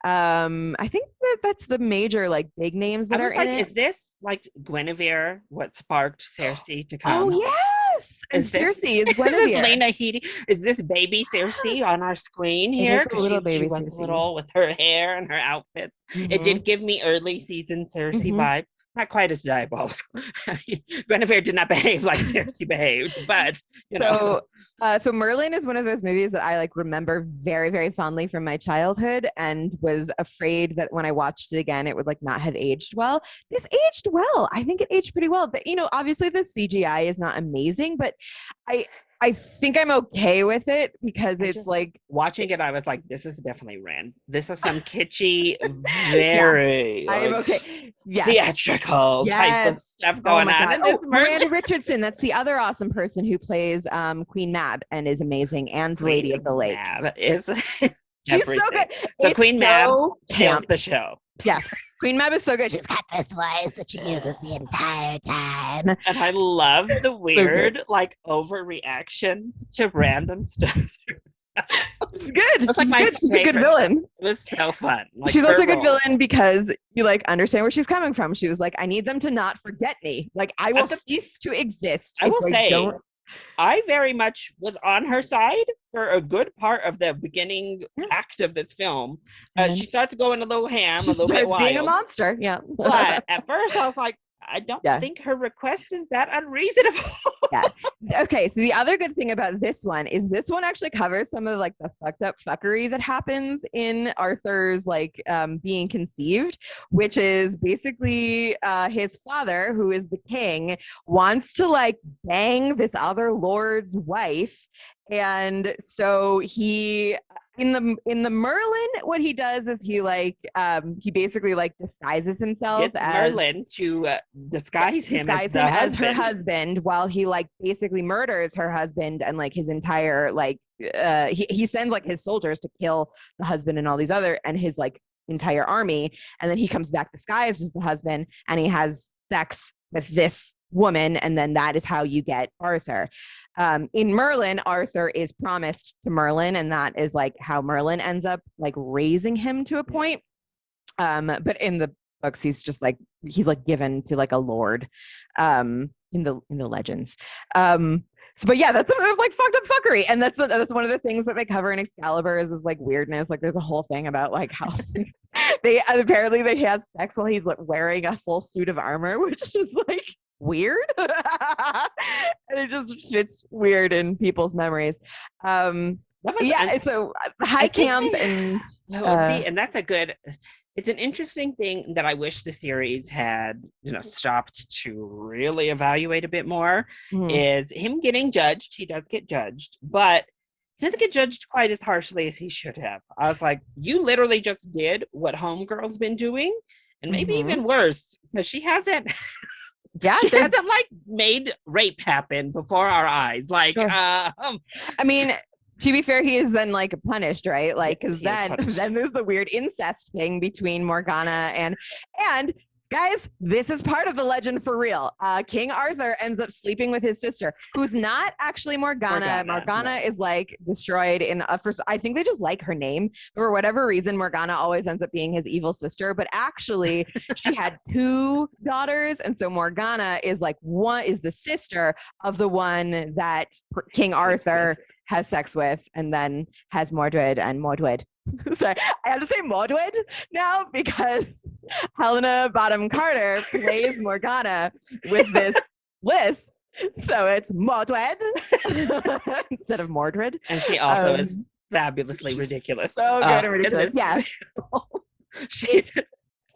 I think that's the major like big names that
I
are
was like,
in it.
is this like Guinevere? What sparked Cersei to come?
Oh yes, and
Is this-
Cersei is
Is this
Guinevere.
Lena Headey? Is this baby Cersei on our screen
It
here?
is a
Because
little
she
baby
was
Cersei.
little with her hair and her outfits. It did give me early season Cersei vibe. Not quite as diabolical. Guinevere did not behave like Cersei behaved, but you know.
So Merlin is one of those movies that I like remember very, very fondly from my childhood, and was afraid that when I watched it again, it would like not have aged well. This aged well. I think it aged pretty well. But obviously the CGI is not amazing, but I think I'm okay with it because it's like
watching it, I was like, this is definitely Ren. This is some kitschy, very
I am okay. Yes.
Theatrical type of stuff going on. And this
Miranda Richardson, that's the other awesome person who plays Queen Mab and is amazing, and Lady of the Lake.
Mab is
She's so good.
So Queen Mab steals
camp.
the show.
Yes, Queen Mab is so good.
She's got this voice that she uses the entire time.
And I love the weird, like, overreactions to random stuff.
It's good.
It's like my
She's a good
favorite.
villain.
It was so fun. Like,
She's also a
her
good
role.
villain because you like understand where she's coming from. She was like, I need them to not forget me. Like I will cease to exist.
I will
if
say,
don't.
I very much was on her side for a good part of the beginning act of this film. She started to go in a little ham,
She
a little bit
starts being a
wild.
monster. Yeah.
But at first, I was like, I don't think her request is that unreasonable.
Okay, so the other good thing about this one is this one actually covers some of like the fucked up fuckery that happens in Arthur's like being conceived, which is basically his father, who is the king, wants to like bang this other lord's wife. And so he in the Merlin, what he does is he basically like disguises himself
Gets
as
Merlin to disguise him
as her husband, while he like basically murders her husband and like his entire like he sends like his soldiers to kill the husband and all these other and his like entire army, and then he comes back disguised as the husband and he has sex with this woman, and then that is how you get Arthur. In Merlin, Arthur is promised to Merlin, and that is like how Merlin ends up like raising him to a point. But in the books, he's given to like a lord in the legends. But yeah, that's like fucked up fuckery, and that's one of the things that they cover in Excalibur is like weirdness. Like there's a whole thing about like how they have sex while he's like wearing a full suit of armor, which is like weird, and it just fits weird in people's memories. It's a high camp and
and that's a good. It's an interesting thing that I wish the series had, stopped to really evaluate a bit more. Is him getting judged. He does get judged, but he doesn't get judged quite as harshly as he should have. I was like, you literally just did what Homegirl's been doing, and maybe even worse, because she hasn't. She hasn't like made rape happen before our eyes. Like,
I mean. To be fair, he is then like punished, right? Like, because then there's the weird incest thing between Morgana and guys, this is part of the legend for real. King Arthur ends up sleeping with his sister, who's not actually Morgana. Morgana is like destroyed in first. I think they just like her name. For whatever reason, Morgana always ends up being his evil sister. But actually, she had 2 daughters, and so Morgana is like one is the sister of the one that King Arthur has sex with, and then has Mordred and Mordred. Sorry, I have to say Mordred now because Helena Bonham Carter plays Morgana with this lisp, so it's Mordred instead of Mordred.
And she also is fabulously ridiculous.
So good and ridiculous. Yeah.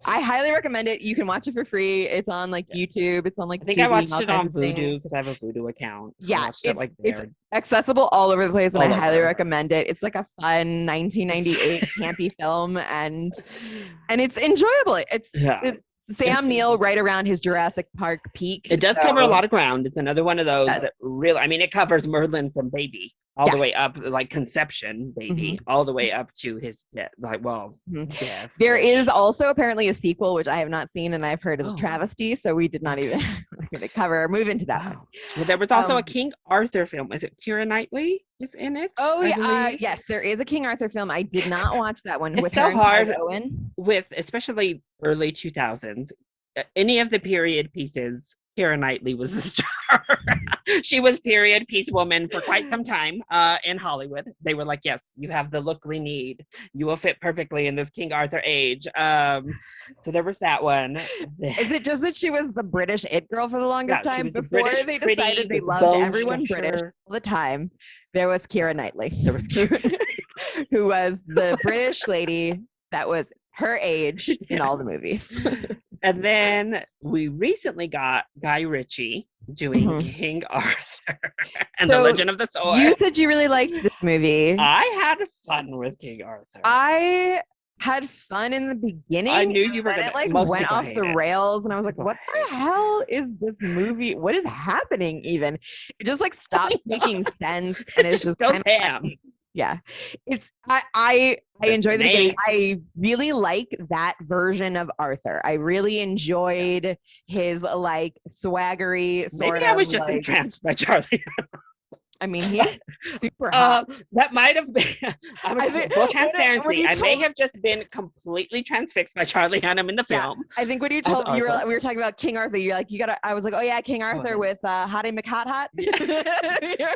I highly recommend it. You can watch it for free. It's on like YouTube. It's on like
I think
TV,
I watched it on Vudu because I have a Vudu account. So
yeah,
it's
accessible all over the place, and I highly recommend it. It's like a fun 1998 campy film, and it's enjoyable. It's Sam Neill right around his Jurassic Park peak.
It does cover a
so-
lot of ground. It's another one of those
Yes.
that really, I mean, it covers Merlin from baby all
Yeah.
the way up, like conception baby, all the way up to his death. Like, well, death.
There is also apparently a sequel, which I have not seen and I've heard is a
Oh.
travesty. So we did not even move into that one.
Well, there was also a King Arthur film. Is it Keira Knightley is in it?
Oh
I
yeah,
believe?
yes, there is a King Arthur film. I did not watch that one.
It's
with
so
her and
hard.
Clive Owen.
With especially early 2000s, any of the period pieces, Keira Knightley was the star. She was period piece woman for quite some time in Hollywood. They were like, yes, you have the look we need. You will fit perfectly in this King Arthur age. So there was that one.
Is it just that she was the British it girl for the longest
Yeah, she
time
was the
before
British
they
pretty
decided they
with
loved
bone
everyone British
structure.
all the time? There was Keira Knightley,
There was
who was the British lady that was her age in all the movies.
And then we recently got Guy Ritchie doing
Mhm.
King Arthur and the
So
Legend of the Sword.
You said you really liked this movie.
I had fun with King Arthur.
I had fun in the beginning.
I knew you were
and
gonna.
it like
most
went
people
off
hate
the
it.
rails, and I was like,
People
"What
hate
the hell is this movie? What is happening?" Even it just like stops making sense, and it's just
goes
kind of
ham.
yeah. It's I
That's
enjoy the
the
beginning.
name.
I really like that version of Arthur. I really enjoyed his like swaggery sort
Maybe
of.
I was just
like,
entranced by Charlie.
I mean, he's super hot.
That might have been. I was
I think-
full
when
transparency.
you
I may
told-
have just been completely transfixed by Charlie Hunnam in the
Yeah.
film.
I think when you
As
told me
Arthur.
we were talking about King Arthur, you're like, you gotta. I was like, oh yeah, King Arthur
yeah.
with Hottie McHot.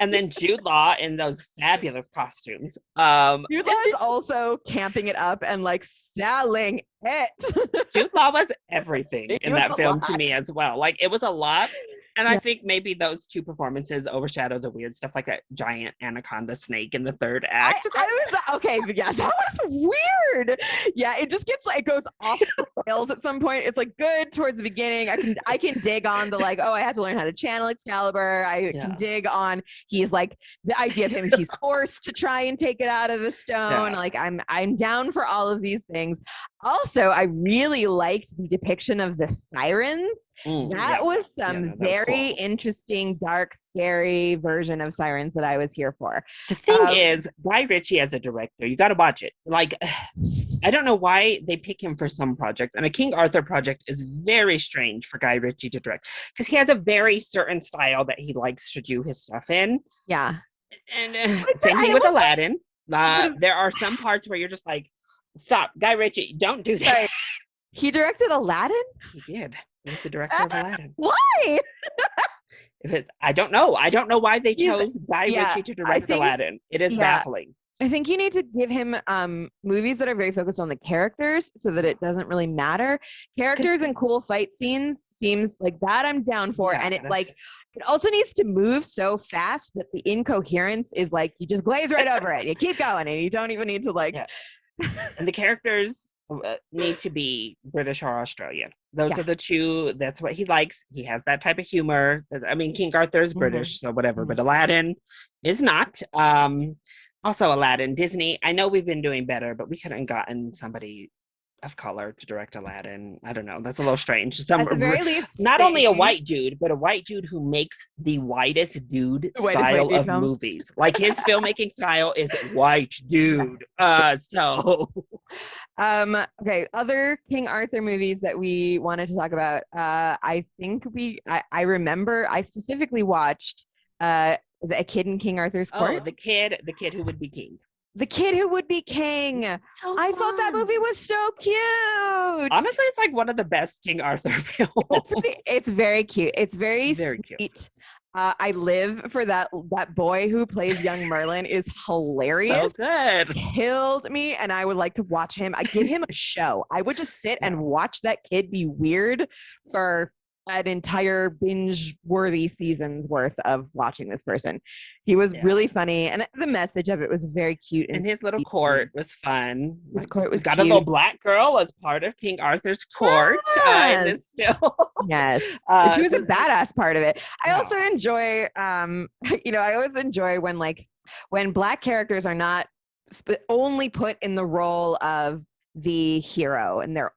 And then Jude Law in those fabulous costumes.
Jude Law is also camping it up and like selling it.
Jude Law was everything
It
in
was
that
a
film to
lot.
me as well. Like it was a lot. And I
Yeah.
think maybe those two performances overshadow the weird stuff like that giant anaconda snake in the third act.
I was okay, yeah, that was weird. Yeah, it just gets like it goes off the rails at some point. It's like good towards the beginning. I can dig on the like, oh, I had to learn how to channel Excalibur. I
Yeah.
can dig on he's like the idea of him, he's forced to try and take it out of the stone.
Yeah.
Like I'm down for all of these things. Also, I really liked the depiction of the sirens. That was some
no, that was
very
cool.
interesting, dark, scary version of sirens that I was here for.
The thing
Um,
is, Guy Ritchie as a director, you got to watch it. Like, I don't know why they pick him for some projects, and a King Arthur project is very strange for Guy Ritchie to direct because he has a very certain style that he likes to do his stuff in.
Yeah.
And
But
same
I
thing with
was-
Aladdin. There are some parts where you're just like, stop, Guy Ritchie, don't do that.
Sorry. He directed Aladdin?
He did. He was the director of Aladdin.
Why?
I don't know. I don't know why they
He's-
chose Guy
yeah,
Ritchie to direct
think-
Aladdin. It is
yeah.
baffling.
I think you need to give him movies that are very focused on the characters so that it doesn't really matter. Characters and cool fight scenes seems like that I'm down for.
Yeah,
And it
that's-
like it also needs to move so fast that the incoherence is like you just glaze right over it. You keep going and you don't even need to like
Yeah. And the characters need to be British or Australian. Those
Yeah.
are the two. That's what he likes. He has that type of humor. I mean, King Arthur is
Mhm.
British, so whatever.
Mhm.
But Aladdin is not. Also, Aladdin, Disney. I know we've been doing better, but we couldn't gotten somebody of color to direct Aladdin. I don't know. That's a little strange.
at the very least
Not only a
they-
white dude, but a white dude who makes the whitest dude
The whitest white
style
dude
of
film.
movies. Like his filmmaking style is white dude. So
Okay, other King Arthur movies that we wanted to talk about. I think I remember I specifically watched was it A Kid in King Arthur's Court?
the kid who would be king.
The Kid Who Would Be King. I thought that movie was so cute.
Honestly, it's like one of the best King Arthur films.
It's very cute. It's very,
Very cute.
sweet. I live for that boy who plays young Merlin is
So
hilarious.
good.
Killed me, and I would like to watch him. I give him a show. I would just sit and watch that kid be weird for an entire binge-worthy season's worth of watching this person. He was
Yeah.
really funny, and the message of it was very cute.
And his little
sweet.
court was fun.
His court was
We've got a little
cute.
black girl as part of King Arthur's court. And it's still
Yes. She was a badass part of it. I
Yeah.
also enjoy, I always enjoy when black characters are not only put in the role of the hero, and they're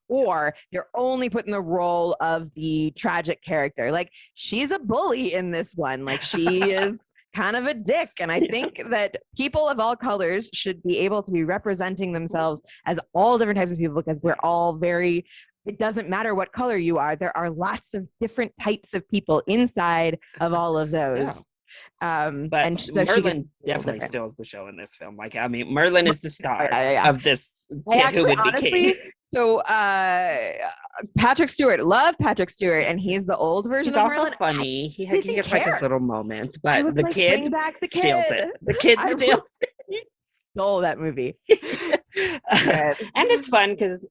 only put in the role of the tragic character. Like, she's a bully in this one. Like, she is kind of a dick. And I think that people of all colors should be able to be representing themselves as all different types of people, because we're all very, it doesn't matter what color you are. There are lots of different types of people inside of all of those.
But
and so
Merlin definitely steals the show in this film. Like, I mean, Merlin is the star of this kid who would be king.
So Patrick Stewart, love Patrick Stewart, and he's the old version of Merlin.
Funny. He gets like his little moments, but the
like,
kid
bring back the kid.
steals it. The kid steals it.
He stole that movie.
And it's fun because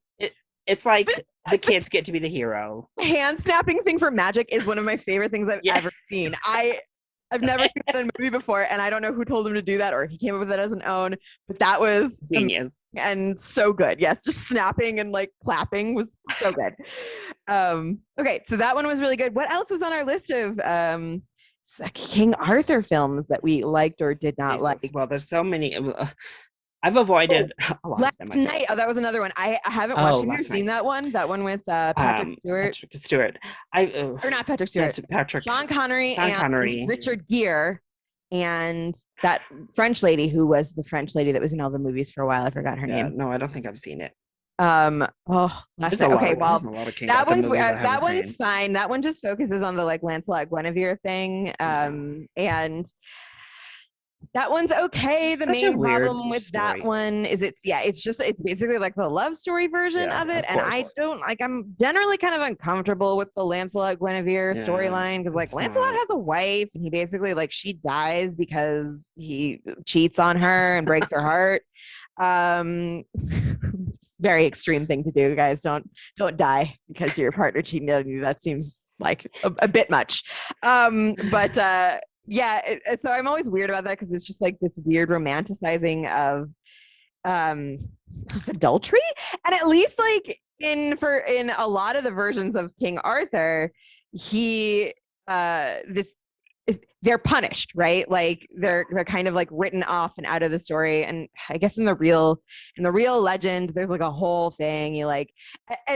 it's like the kids get to be the hero.
Hand snapping thing for magic is one of my favorite things I've ever seen. I've never seen that in a movie before, and I don't know who told him to do that, or he came up with it as an own, but that was
genius
and so good. Yes, just snapping and like clapping was so good. Okay, so that one was really good. What else was on our list of King Arthur films that we liked or did not like?
Well, there's so many. I've avoided a lot
Last Night. Oh, that was another one. I haven't watched. Have you ever seen that one? That one with Patrick
Stewart. Or not
Patrick Stewart. Sean Connery and Richard Gere, and that French lady who was the French lady that was in all the movies for a while. I forgot her name.
No, I don't think I've seen it.
Last Night. Okay, well, that one's fine. That one just focuses on the like Lancelot Guinevere thing, and that one's okay. The main problem with that one is it's basically like the love story version of it. And I don't like, I'm generally kind of uncomfortable with the Lancelot Guinevere storyline, because like Lancelot has a wife and he basically like, she dies because he cheats on her and breaks her heart. Very extreme thing to do, guys. Don't die because your partner cheated on you. That seems like a bit much. So I'm always weird about that, because it's just like this weird romanticizing of adultery. And at least like in a lot of the versions of King Arthur, they're punished, right? Like they're kind of like written off and out of the story. And I guess in the real legend, there's like a whole thing. It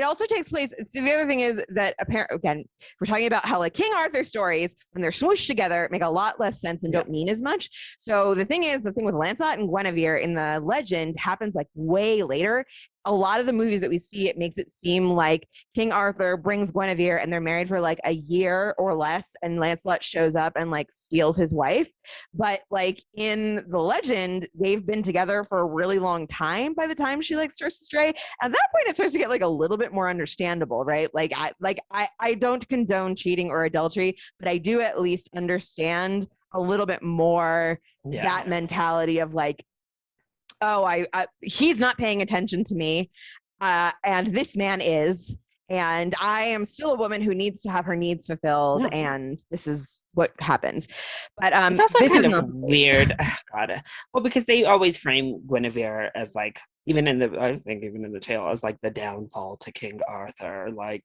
also takes place. So the other thing is that apparently, again, we're talking about how like King Arthur stories, when they're smooshed together, make a lot less sense and don't mean as much. So the thing with Lancelot and Guinevere in the legend happens like way later. A lot of the movies that we see, it makes it seem like King Arthur brings Guinevere and they're married for like a year or less, and Lancelot shows up and like steals his wife. But like in the legend, they've been together for a really long time by the time she like starts to stray. At that point, it starts to get like a little bit more understandable, right? I don't condone cheating or adultery, but I do at least understand a little bit more that mentality of like, oh, he's not paying attention to me, and this man is, and I am still a woman who needs to have her needs fulfilled, and this is what happens. But
it's also kind of weird. God, well, because they always frame Guinevere as like, even in the tale, as like the downfall to King Arthur. Like,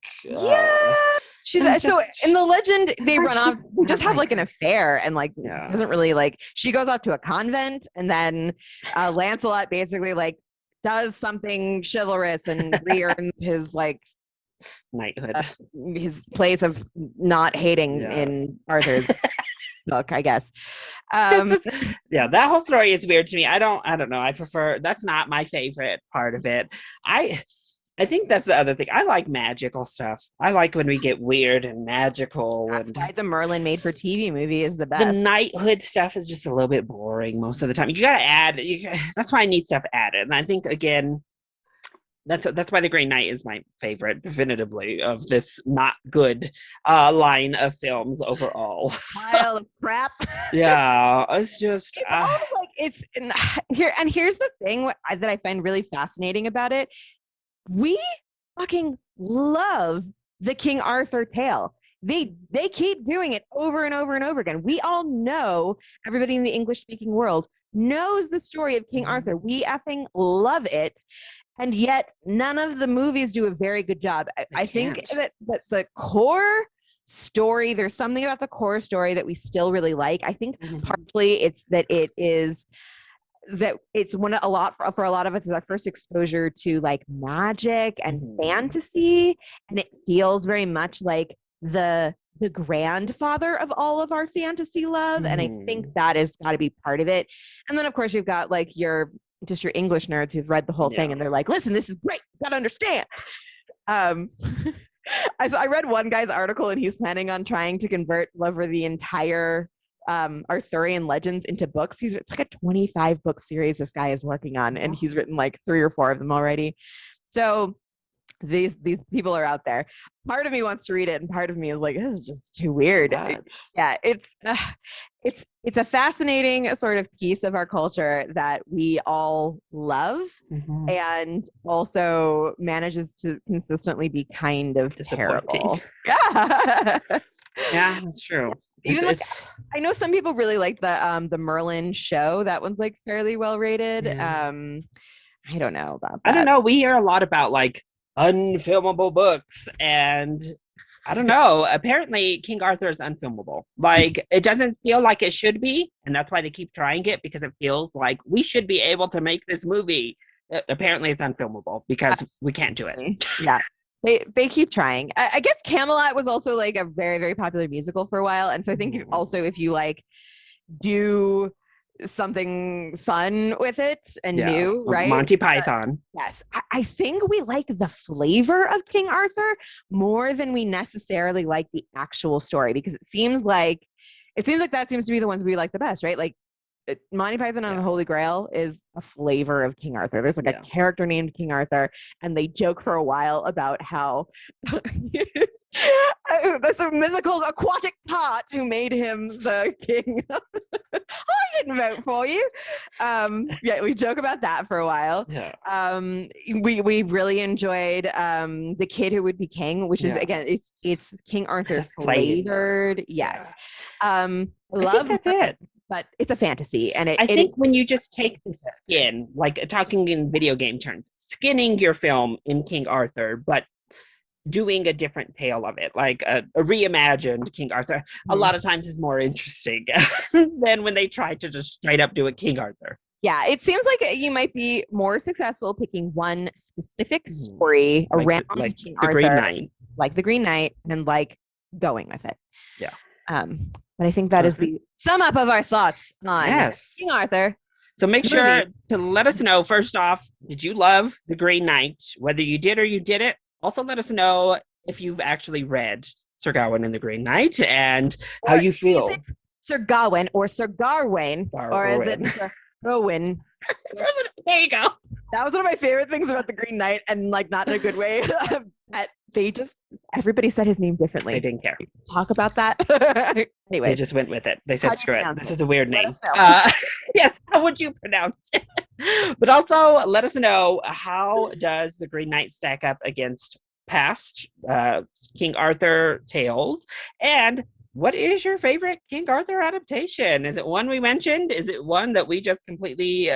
she's so in the legend they run off, just have like an affair, and like doesn't really like, she goes off to a convent, and then Lancelot basically like does something chivalrous and re-earns his like
knighthood,
his place of not hating in Arthur's book, I guess.
That whole story is weird to me. I don't know. I prefer, that's not my favorite part of it. I think that's the other thing. I like magical stuff. I like when we get weird and magical.
That's why the Merlin made for TV movie is the best.
The knighthood stuff is just a little bit boring most of the time. You got to add. That's why I need stuff added. And I think, again, that's why The Green Knight is my favorite, definitively, of this not good line of films overall.
Pile of crap.
Yeah, it's just
here's the thing that I find really fascinating about it. We fucking love the King Arthur tale. They keep doing it over and over and over again. We all know, everybody in the English speaking world knows the story of King Arthur. We effing love it. And yet none of the movies do a very good job. I think that the core story, there's something about the core story that we still really like. I think partially it's that it is that it's for a lot of us is our first exposure to like magic and fantasy, and it feels very much like the grandfather of all of our fantasy love, and I think that is got to be part of it. And then of course you've got like your English nerds who've read the whole thing and they're like, listen, this is great, you gotta understand. I read one guy's article and he's planning on trying to convert over the entire Arthurian legends into books. It's like a 25 book series this guy is working on, and he's written like 3 or 4 of them already. So these people are out there. Part of me wants to read it, and part of me is like, this is just too weird. Yeah, it's a fascinating sort of piece of our culture that we all love, and also manages to consistently be kind of terrible. Yeah,
yeah, that's true.
Even I know some people really like the Merlin show. That one's like fairly well rated. I don't know about that.
I don't know. We hear a lot about like unfilmable books, and I don't know. Apparently King Arthur is unfilmable. Like, it doesn't feel like it should be, and that's why they keep trying it, because it feels like we should be able to make this movie. Apparently it's unfilmable because we can't do it.
Yeah. They keep trying. I guess Camelot was also like a very, very popular musical for a while. And so I think also if you like do something fun with it and new, right?
Monty Python.
Yes. I think we like the flavor of King Arthur more than we necessarily like the actual story, because it seems like that seems to be the ones we like the best, right? Like Monty Python and the Holy Grail is a flavor of King Arthur. There's like a character named King Arthur, and they joke for a while about how there's a mythical aquatic part who made him the king. I didn't vote for you. Yeah, we joke about that for a while.
Yeah.
We really enjoyed the kid who would be king, which is again it's King Arthur flavored. Yes. Love
that's it.
But it's a fantasy, and
I think when you just take the skin, like talking in video game terms, skinning your film in King Arthur, but doing a different tale of it, like a reimagined King Arthur, a lot of times is more interesting than when they try to just straight up do a King Arthur.
Yeah, it seems like you might be more successful picking one specific story around King Arthur,
Green Knight,
like the Green Knight, and like going with it.
Yeah.
But I think that is the sum up of our thoughts on King Arthur.
So make sure to let us know, first off, did you love The Green Knight? Whether you did or you didn't. Also let us know if you've actually read Sir Gawain and the Green Knight and how you feel.
Is it Sir Gawain or Sir Garwain? Or is it Sir Rowan?
There you go.
That was one of my favorite things about the Green Knight, and like not in a good way. That everybody said his name differently.
They didn't care.
Talk about that. Anyway,
they just went with it. They said, screw it. This is a weird name. Yes. How would you pronounce it? But also let us know, how does the Green Knight stack up against past King Arthur tales? And what is your favorite King Arthur adaptation? Is it one we mentioned? Is it one that we just completely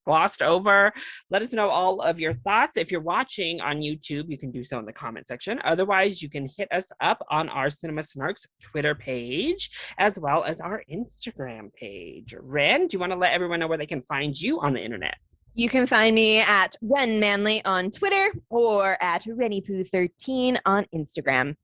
glossed over? Let us know all of your thoughts. If you're watching on YouTube, you can do so in the comment section. Otherwise, you can hit us up on our Cinema Snarks Twitter page, as well as our Instagram page. Ren, do you want to let everyone know where they can find you on the internet?
You can find me at Ren Manley on Twitter or at RennyPoo13 on Instagram.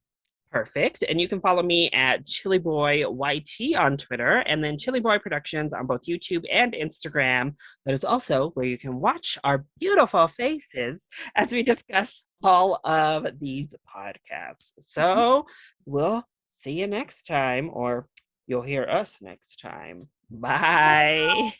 Perfect. And you can follow me at ChillyBoy YT on Twitter, and then ChillyBoy Productions on both YouTube and Instagram. That is also where you can watch our beautiful faces as we discuss all of these podcasts. So we'll see you next time, or you'll hear us next time. Bye.